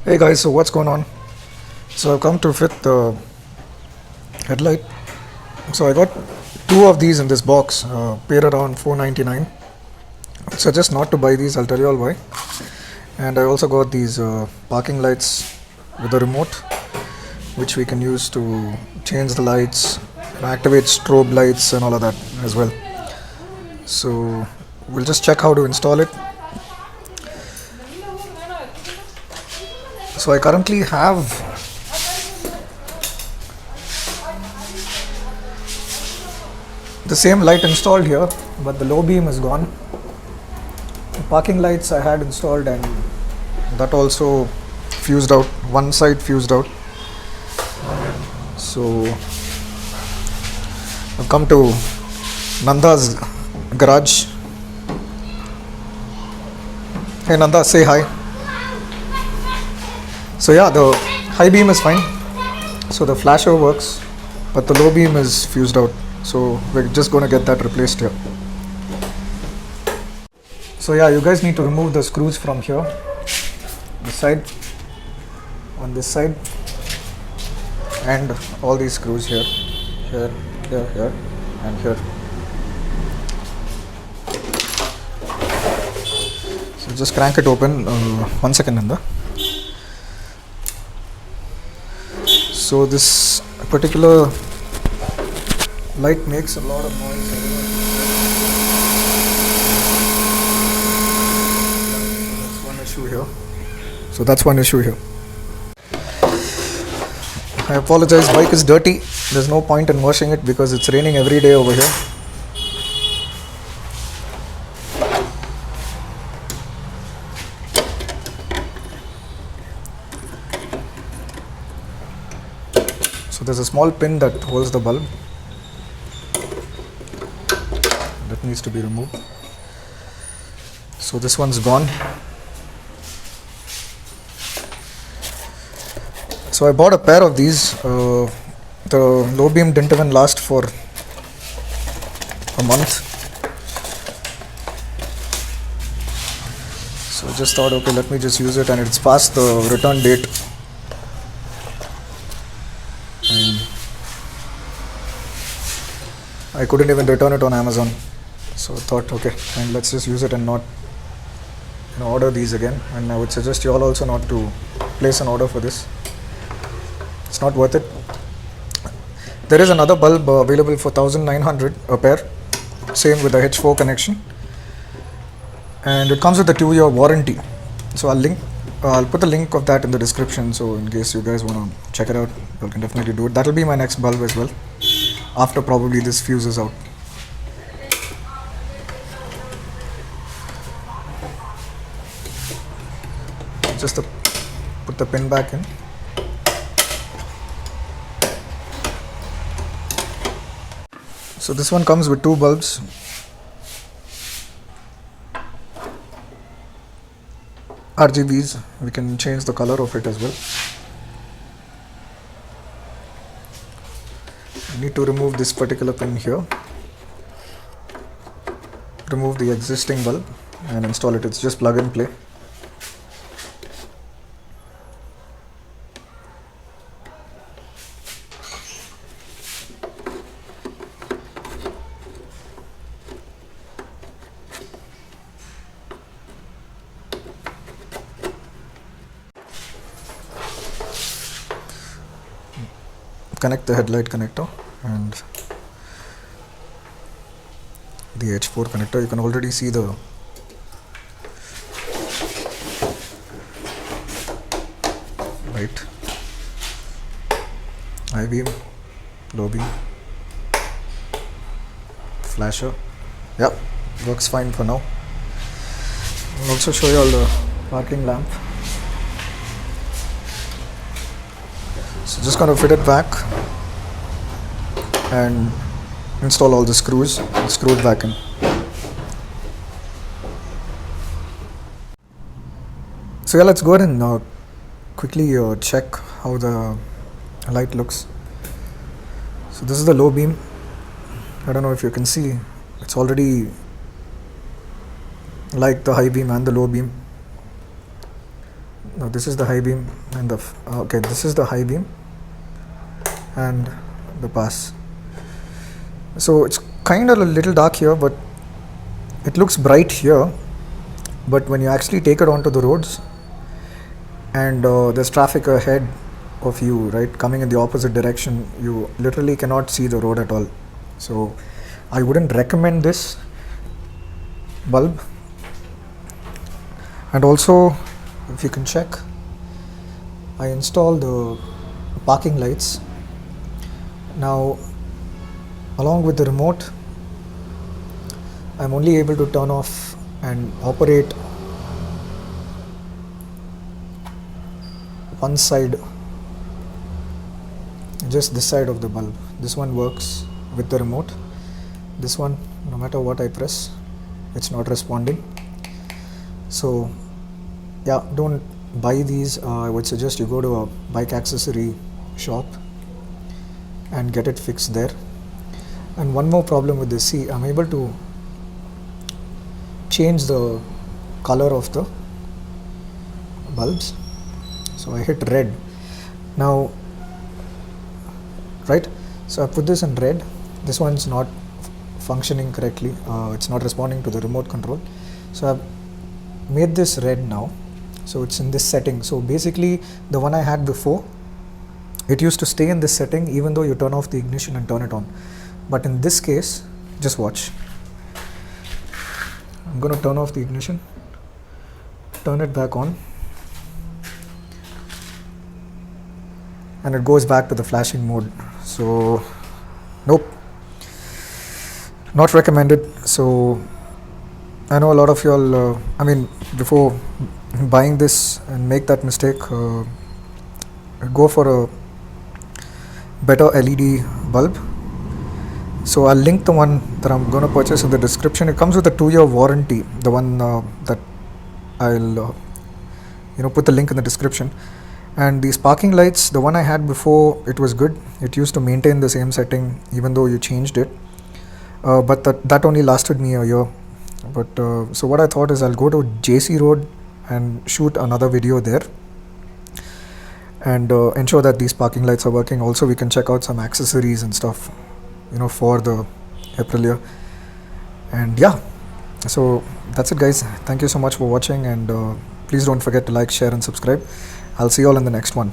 Hey guys, so what's going on? So I've come to fit the headlight. So I got two of these in this box, paid around 499. Suggest not to buy these. I'll tell you all why. And I also got these parking lights with a remote, which we can use to change the lights, activate strobe lights, and all of that as well. So we'll just check how to install it. So I currently have the same light installed here, but the low beam is gone. The parking lights I had installed, and that also fused out. One side fused out. So I've come to Nanda's garage. Hey Nanda, say hi. So yeah, the high beam is fine. So the flasher works, but the low beam is fused out. So we're just going to get that replaced here. So yeah, you guys need to remove the screws from here, this side, on this side, and all these screws here, here, and here. So just crank it open. 1 second, Nanda. So this particular light makes a lot of noise. That's one issue here. So that's one issue here. I apologize, bike is dirty. There's no point in washing it because it's raining every day over here. So there's a small pin that holds the bulb. That needs to be removed. So this one's gone. So I bought a pair of these. The low beam didn't even last for a month. So I just thought, okay, let me just use it, and it's past the return date. And I couldn't even return it on Amazon. So I thought, okay, and let's just use it and not order these again. And I would suggest you all also not to place an order for this. It's not worth it. There is another bulb available for 1900 a pair, same with the H4 connection, and it comes with a 2-year warranty. So I'll put the link of that in the description, so in case you guys want to check it out, you can definitely do it. That will be my next bulb as well, after probably this fuses out. Just to put the pin back in. So this one comes with two bulbs. RGBs, we can change the color of it as well. You need to remove this particular pin here. Remove the existing bulb and install it. It's just plug and play. Connect the headlight connector and the H4 connector. You can already see the light, high beam, low beam, flasher. Yep, works fine for now. I'll also show you all the parking lamp. So just gonna fit it back and install all the screws and screw it back in. So yeah, let's go ahead and quickly check how the light looks. So this is the low beam. I don't know if you can see, it's already like the high beam and the low beam. Now this is the high beam and okay, this is the high beam and the pass. So it's kind of a little dark here, but it looks bright here. But when you actually take it onto the roads and there's traffic ahead of you, right, coming in the opposite direction, you literally cannot see the road at all. So I wouldn't recommend this bulb. And also, if you can check, I installed the parking lights. Now, along with the remote, I'm only able to turn off and operate one side, just this side of the bulb. This one works with the remote. This one, no matter what I press, it's not responding. So yeah, don't buy these. I would suggest you go to a bike accessory shop and get it fixed there. And one more problem with this, see, I'm able to change the color of the bulbs. So I hit red now, right? So I put this in red. This one's not functioning correctly. It's not responding to the remote control. So I've made this red now. So it's in this setting. So basically the one I had before, it used to stay in this setting even though you turn off the ignition and turn it on. But in this case, just watch. I'm going to turn off the ignition, turn it back on, and it goes back to the flashing mode. So nope, not recommended. So I know a lot of y'all, I mean, before buying this and make that mistake, go for a better LED bulb. So I'll link the one that I'm going to purchase in the description. It comes with a 2-year warranty, the one that I'll put the link in the description. And these parking lights, the one I had before, it was good. It used to maintain the same setting even though you changed it, but that only lasted me a year. But so what I thought is I'll go to JC Road and shoot another video there and ensure that these parking lights are working. Also, we can check out some accessories and stuff, for the Aprilia. And yeah, so that's it, guys. Thank you so much for watching, and please don't forget to like, share and subscribe. I'll see you all in the next one.